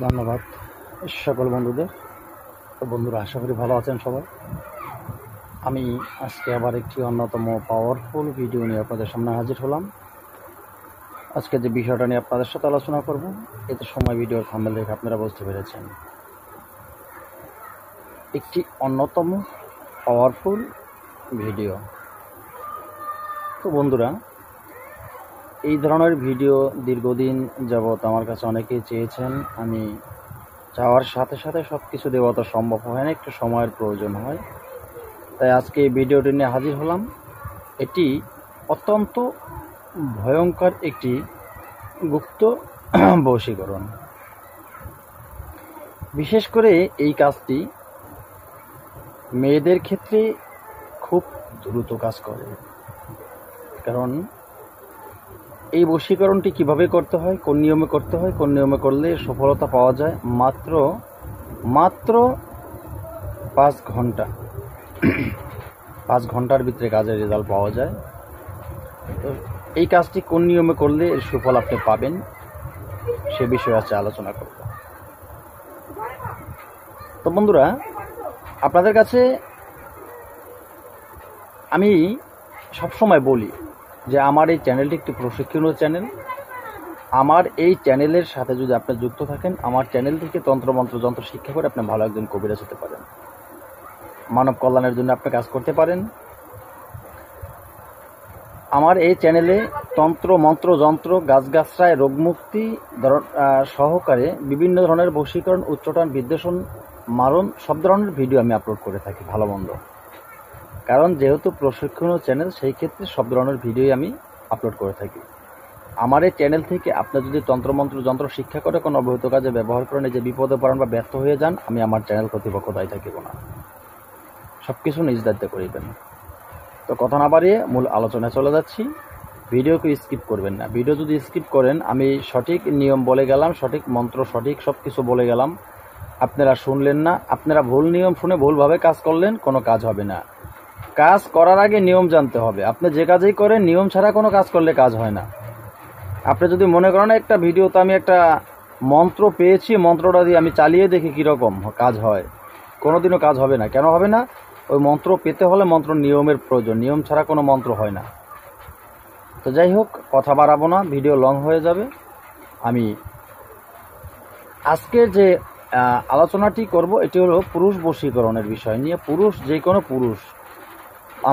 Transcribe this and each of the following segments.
ধন্যবাদ সকল বন্ধুদের। তো বন্ধুরা, আশা করি ভালো আছেন সবাই। আমি আজকে আবার একটি অন্যতম পাওয়ারফুল ভিডিও নিয়ে আপনাদের সামনে হাজির হলাম। আজকে যে বিষয়টা নিয়ে আপনাদের সাথে আলোচনা করব, এতে সময় ভিডিওর থাম্বনেল দেখে আপনারা বুঝতে পেরেছেন। একটি অন্যতম পাওয়ারফুল ভিডিও। তো বন্ধুরা, এই ধরনের ভিডিও দীর্ঘদিন যাবৎ আমার কাছে অনেকেই চেয়েছেন। আমি চাওয়ার সাথে সাথে সব কিছু দেওয়া তো সম্ভব হয় না, একটু সময়ের প্রয়োজন হয়। তাই আজকে এই ভিডিওটি নিয়ে হাজির হলাম। এটি অত্যন্ত ভয়ঙ্কর একটি গুপ্ত বশীকরণ। বিশেষ করে এই কাজটি মেয়েদের ক্ষেত্রে খুব দ্রুত কাজ করে। কারণ এই বশীকরণটি কিভাবে করতে হয়, কোন নিয়মে করতে হয়, কোন নিয়মে করলে সফলতা পাওয়া যায় মাত্র 5 ঘন্টা 5 ঘন্টার ভিতরে কাজের রেজাল্ট পাওয়া যায়। তো এই কাজটি কোন নিয়মে করলে এর সুফল আপনি পাবেন, সে বিষয়ে আজকে আলোচনা করব। তো বন্ধুরা, আপনাদের কাছে আমি সবসময় বলি যে আমার এই চ্যানেলটি একটি প্রশিক্ষণীয় চ্যানেল। আমার এই চ্যানেলের সাথে যদি আপনি যুক্ত থাকেন, আমার চ্যানেল থেকে তন্ত্রমন্ত্র যন্ত্র শিক্ষা করে আপনি ভালো একজন কবিরাজ হতে পারেন, মানব কল্যাণের জন্য আপনি কাজ করতে পারেন। আমার এই চ্যানেলে তন্ত্র মন্ত্র যন্ত্র গাছগাছরায় রোগমুক্তি সহকারে বিভিন্ন ধরনের বশীকরণ, উচ্চাটন, বিদ্বেষণ, মারণ সব ধরনের ভিডিও আমি আপলোড করে থাকি, ভালো মন্দ। কারণ যেহেতু প্রশিক্ষণীয় চ্যানেল, সেই ক্ষেত্রে সব ধরনের ভিডিওই আমি আপলোড করে থাকি। আমার এই চ্যানেল থেকে আপনি যদি তন্ত্রমন্ত্র যন্ত্র শিক্ষা করে কোনো অবৈধ কাজে ব্যবহার করেন, যে বিপদে পড়েন বা ব্যর্থ হয়ে যান, আমি আমার চ্যানেল কর্তৃপক্ষ দায়ী থাকিব না। সব কিছু নিজ দায়িত্বে করিবেন। তো কথা না বাড়িয়ে মূল আলোচনায় চলে যাচ্ছি। ভিডিওকে স্কিপ করবেন না। ভিডিও যদি স্কিপ করেন, আমি সঠিক নিয়ম বলে গেলাম, সঠিক মন্ত্র, সঠিক সব কিছু বলে গেলাম, আপনারা শুনলেন না, আপনারা ভুল নিয়ম শুনে ভুলভাবে কাজ করলেন, কোনো কাজ হবে না। কাজ করার আগে নিয়ম জানতে হবে। আপনি যে কাজই করেন, নিয়ম ছাড়া কোনো কাজ করলে কাজ হয় না। আপনি যদি মনে করেন একটা ভিডিওতে আমি একটা মন্ত্র পেয়েছি, মন্ত্রটা দিয়ে আমি চালিয়ে দেখি কীরকম কাজ হয়, কোনোদিনও কাজ হবে না। কেন হবে না? ওই মন্ত্র পেতে হলে মন্ত্র নিয়মের প্রয়োজন, নিয়ম ছাড়া কোনো মন্ত্র হয় না। তো যাই হোক, কথা বাড়াবো না, ভিডিও লং হয়ে যাবে। আমি আজকে যে আলোচনাটি করব, এটি হলো পুরুষ বশীকরণের বিষয় নিয়ে। পুরুষ, যে কোনো পুরুষ।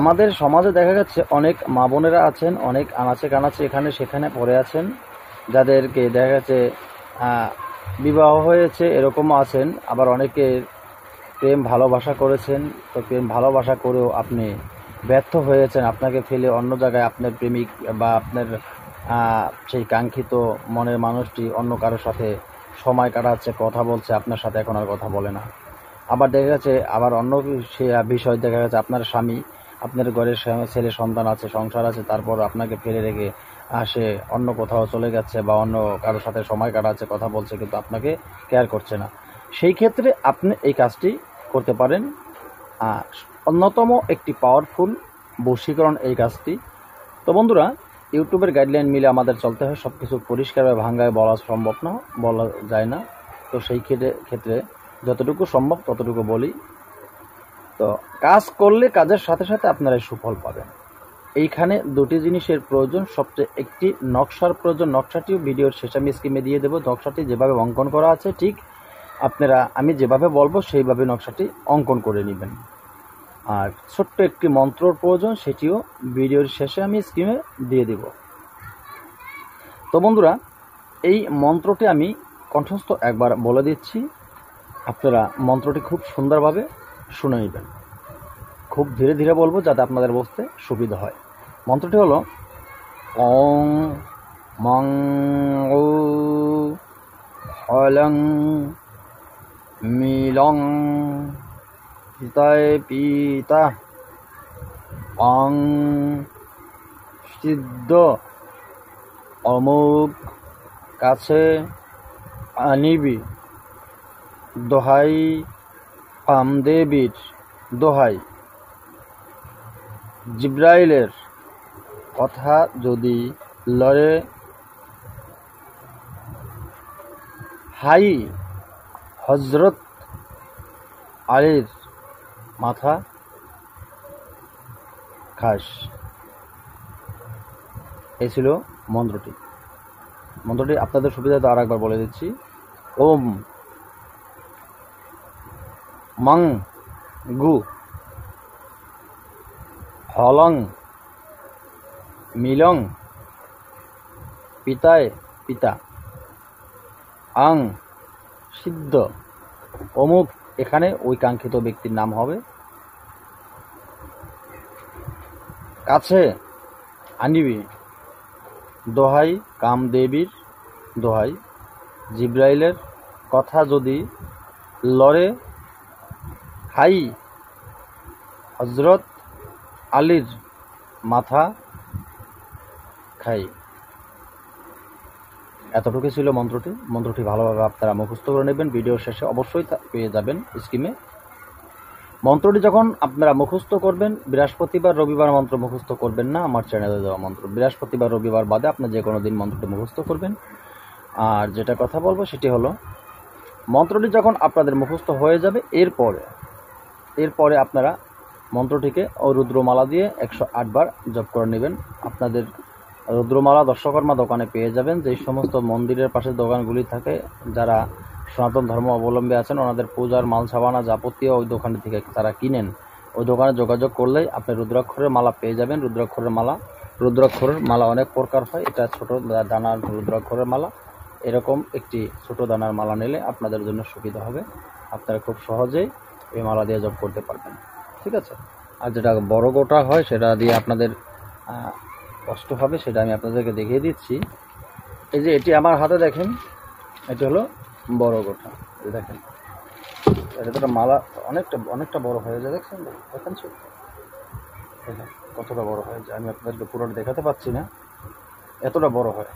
আমাদের সমাজে দেখা যাচ্ছে অনেক মা বোনেরা আছেন, অনেক আনাচে কানাচে এখানে সেখানে পড়ে আছেন, যাদেরকে দেখা যাচ্ছে বিবাহ হয়েছে, এরকমও আছেন। আবার অনেকে প্রেম ভালোবাসা করেছেন। তো প্রেম ভালোবাসা করেও আপনি ব্যর্থ হয়েছেন, আপনাকে ফেলে অন্য জায়গায় আপনার প্রেমিক বা আপনার সেই কাঙ্ক্ষিত মনের মানুষটি অন্য কারোর সাথে সময় কাটাচ্ছে, কথা বলছে, আপনার সাথে এখন আর কথা বলে না। আবার দেখা যাচ্ছে আবার অন্য সে বিষয়, দেখা যাচ্ছে আপনার স্বামী, আপনার ঘরের ছেলে সন্তান আছে, সংসার আছে, তারপর আপনাকে ফেলে রেখে সে অন্য কোথাও চলে যাচ্ছে বা অন্য কারোর সাথে সময় কাটাচ্ছে, কথা বলছে, কিন্তু আপনাকে কেয়ার করছে না। সেই ক্ষেত্রে আপনি এই কাজটি করতে পারেন। অন্যতম একটি পাওয়ারফুল বশীকরণ এই কাজটি। তো বন্ধুরা, ইউটিউবের গাইডলাইন মিলে আমাদের চলতে হয়। সব কিছু পরিষ্কারভাবে ভাঙ্গায় বলা সম্ভব না, বলা যায় না। তো সেই ক্ষেত্রে যতটুকু সম্ভব ততটুকু বলি। তো কাজ করলে কাজের সাথে সাথে আপনারা সুফল পাবেন। এইখানে দুটি জিনিসের প্রয়োজন। সবচেয়ে একটি নকশার প্রয়োজন। নকশাটিও ভিডিওর শেষে আমি স্ক্রিনে দিয়ে দেবো। নকশাটি যেভাবে অঙ্কন করা আছে, ঠিক আপনারা আমি যেভাবে বলবো সেইভাবে নকশাটি অঙ্কন করে নেবেন। আর ছোট্ট একটি মন্ত্রর প্রয়োজন, সেটিও ভিডিওর শেষে আমি স্ক্রিনে দিয়ে দেব। তো বন্ধুরা, এই মন্ত্রটি আমি কণ্ঠস্থ একবার বলে দিচ্ছি, আপনারা মন্ত্রটি খুব সুন্দরভাবে শুনে নেবেন। খুব ধীরে ধীরে বলবো যাতে আপনাদের বুঝতে সুবিধা হয়। মন্ত্রটি হলো ওং মং ও হলং মিলং হিতায় পিতা অং সিদ্ধ অমুক কাছে আনিবি দোহাই পামদেবীর দোহাই। জিব্রাইলের কথা যদি লড়ে হাই হজরত আলীর মাথা খাস। এই ছিল মন্ত্রটি। মন্ত্রটি আপনাদের সুবিধাতে আর একবার বলে দিচ্ছি। ওম মং গু হলং মিলং পিতায় পিতা আং সিদ্ধ অমুক, এখানে ওই কাঙ্ক্ষিত ব্যক্তির নাম হবে। কাছে আনিবি দোহাই কামদেবীর দোহাই, জিব্রাইলের কথা যদি লড়ে হাই হজরত আলীর মাথা খাই। এতটুকু ছিল মন্ত্রটি। মন্ত্রটি ভালোভাবে আপনারা মুখস্থ করে নেবেন। ভিডিও শেষে অবশ্যই পেয়ে যাবেন স্ক্রিনে। মন্ত্রটি যখন আপনারা মুখস্থ করবেন, বৃহস্পতিবার রবিবার মন্ত্র মুখস্থ করবেন না, আমার চ্যানেলে দেওয়া মন্ত্র। বৃহস্পতিবার রবিবার বাদে আপনি যে কোনো দিন মন্ত্রটি মুখস্থ করবেন। আর যেটা কথা বলবো সেটি হলো, মন্ত্রটি যখন আপনাদের মুখস্থ হয়ে যাবে, এরপরে আপনারা মন্ত্রটিকে ও রুদ্রমালা দিয়ে 108 বার জপ করে নেবেন। আপনাদের রুদ্রমালা দর্শকর্মা দোকানে পেয়ে যাবেন। যেই সমস্ত মন্দিরের পাশে দোকানগুলি থাকে, যারা সনাতন ধর্ম অবলম্বী আছেন, ওনাদের পূজার মাল সাবানা যাবতীয় ওই দোকান থেকে তারা কিনেন। ওই দোকানে যোগাযোগ করলেই আপনি রুদ্রাক্ষরের মালা পেয়ে যাবেন। রুদ্রাক্ষরের মালা অনেক প্রকার হয়। এটা ছোট দানার রুদ্রাক্ষরের মালা। এরকম একটি ছোট দানার মালা নিলে আপনাদের জন্য সুবিধা হবে। আপনারা খুব সহজেই এই মালা দিয়ে জপ করতে পারবেন। ঠিক আছে। আর যেটা বড় গোটা হয় সেটা দিয়ে আপনাদের কষ্ট হবে, সেটা আমি আপনাদেরকে দেখিয়ে দিচ্ছি। এই যে এটি আমার হাতে দেখেন, এটি হলো বড় গোটা। দেখেন এটা তো মালা অনেকটা বড় হয়ে যায়। দেখেন কতটা বড় হয়ে যায়। আমি আপনাদেরকে পুরোটা দেখাতে পাচ্ছি না, এতটা বড় হয়।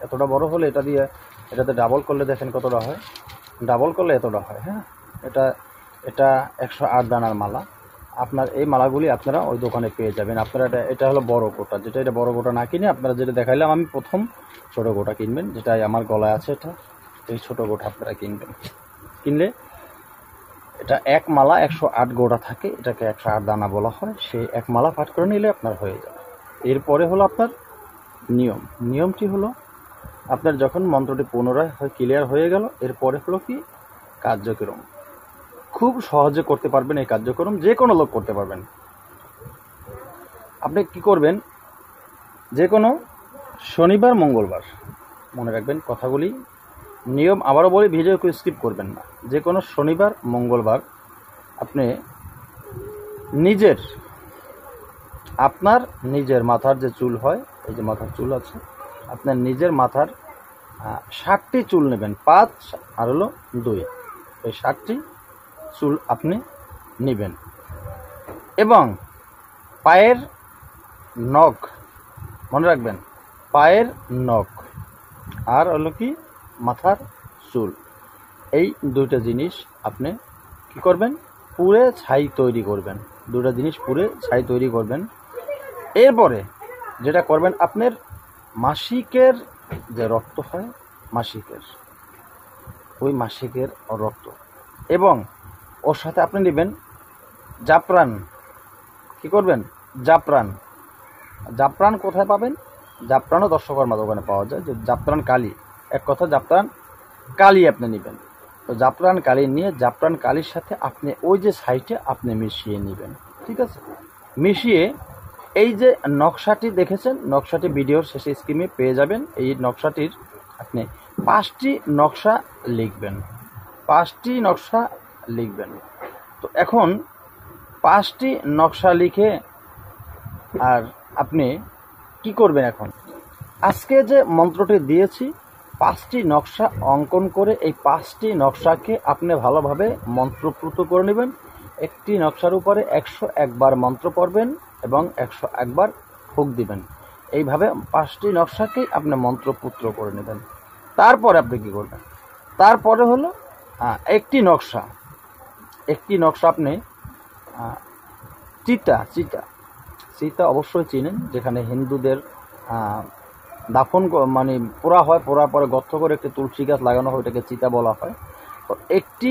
এতটা বড় হলে এটাতে ডাবল করলে দেখেন কতটা হয়। ডাবল করলে এতটা হয়। হ্যাঁ, এটা 108 দানার মালা। আপনার এই মালাগুলি আপনারা ওই দোকানে পেয়ে যাবেন। আপনারা এটা হলো বড় গোটা। এটা বড় গোটা না কিনে আপনারা যেটা দেখাইলাম আমি প্রথম, ছোট গোটা কিনবেন। যেটা আমার গলায় আছে, এই ছোট গোটা আপনারা কিনবেন। কিনলে এটা এক মালা 108 গোটা থাকে, এটাকে 108 দানা বলা হয়। সেই এক মালা পাঠ করে নিলে আপনার হয়ে যাবে। এরপরে হলো আপনার নিয়মটি হলো, আপনার যখন মন্ত্রটি পুনরায় ক্লিয়ার হয়ে গেল, এরপরে হলো কি কার্যক্রম। খুব সহজে করতে পারবেন এই কার্যক্রম, যে কোনো লোক করতে পারবেন। আপনি কি করবেন, যে কোনো শনিবার মঙ্গলবার, মনে রাখবেন কথাগুলি, নিয়ম আবারও বলি, ভিডিওকে স্কিপ করবেন না। যে কোনো শনিবার মঙ্গলবার আপনি আপনার নিজের মাথার যে চুল হয়, এই যে মাথার চুল আছে, আপনার নিজের মাথার 60টি চুল নেবেন। 5 আর হলো 2, এই 60টি চুল আপনি নেবেন। এবং পায়ের নখ, মনে রাখবেন, পায়ের নখ আর হলো কি মাথার চুল, এই দুইটা জিনিস আপনি কি করবেন, পুরে ছাই তৈরি করবেন। দুটো জিনিস পুরে ছাই তৈরি করবেন। এরপরে যেটা করবেন, আপনার মাসিকের যে রক্ত হয়, ওই মাসিকের রক্ত, এবং ওর সাথে আপনি নেবেন জাফরান। কি করবেন, জাফরান কোথায় পাবেন? জাফরানও দর্শকর্মা দোকানে পাওয়া যায়। যে জাফরান কালি, এক কথা জাফরান কালি আপনি নেবেন। তো জাফরান কালি নিয়ে জাফরান কালির সাথে আপনি ওই যে সাইটে আপনি মিশিয়ে নেবেন। ঠিক আছে। মিশিয়ে এই যে নকশাটি দেখেছেন, নকশাটি ভিডিওর শেষে স্ক্রিনে পেয়ে যাবেন। এই নকশাটির আপনি 5টি নকশা লিখবেন। তো এখন 5টি নকশা লিখে আর আপনি কি করবেন, এখন আজকে যে মন্ত্রটি দিয়েছি 5টি নকশা অঙ্কন করে এই 5টি নকশাকে আপনি ভালোভাবে মন্ত্রপুত করে নেবেন। একটি নকশার উপরে 101 বার মন্ত্র পড়বেন এবং 101 বার ফুঁক দিবেন। এইভাবে 5টি নকশাকেই আপনি মন্ত্রপুত্র করে নেবেন। তারপরে আপনি কি করবেন, তারপরে হলো একটি নকশা আপনি চিতা অবশ্যই চিনেন, যেখানে হিন্দুদের দাফন মানে পোড়া হয়, পোড়ার পরে গর্ত করে একটি তুলসী গাছ লাগানো হয়, ওইটাকে চিতা বলা হয়। তো একটি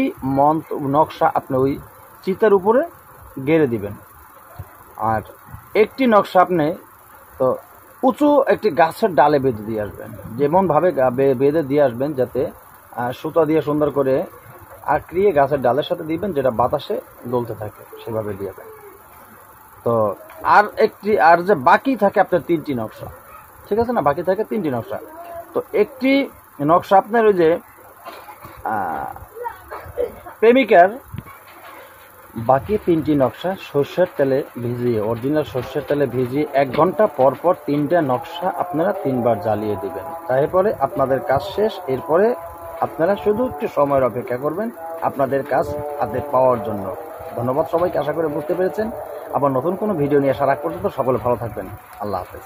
নকশা আপনি ওই চিতার উপরে গেড়ে দিবেন, আর একটি নকশা আপনি তো উঁচু একটি গাছের ডালে বেঁধে দিয়ে আসবেন, যেমনভাবে বেঁধে দিয়ে আসবেন যাতে সুতা দিয়ে সুন্দর করে আঁকড়িয়ে গাছের ডালের সাথে দিবেন, যেটা বাতাসে দোলতে থাকে, সেভাবে দিয়েবেন। তো আর যে বাকি থাকে আপনার 3টি নকশা, ঠিক আছে না, বাকি থাকে 3টি নকশা। তো একটি নকশা আপনার ওই যে প্রেমিকার, বাকি 3টি নকশা সর্ষের তেলে ভিজিয়ে, অরিজিনাল সর্ষের তেলে ভিজিয়ে 1 ঘন্টা পর পর 3টা নকশা আপনারা 3বার জ্বালিয়ে দিবেন। তারপরে আপনাদের কাজ শেষ। এরপরে আপনারা শুধু একটু সময়ের অপেক্ষা করবেন আপনাদের কাজ হাতে পাওয়ার জন্য। ধন্যবাদ সবাইকে, আশা করে বুঝতে পেরেছেন। আবার নতুন কোনো ভিডিও নিয়ে আসার আগ পর্যন্ত সকলে ভালো থাকবেন। আল্লাহ হাফেজ।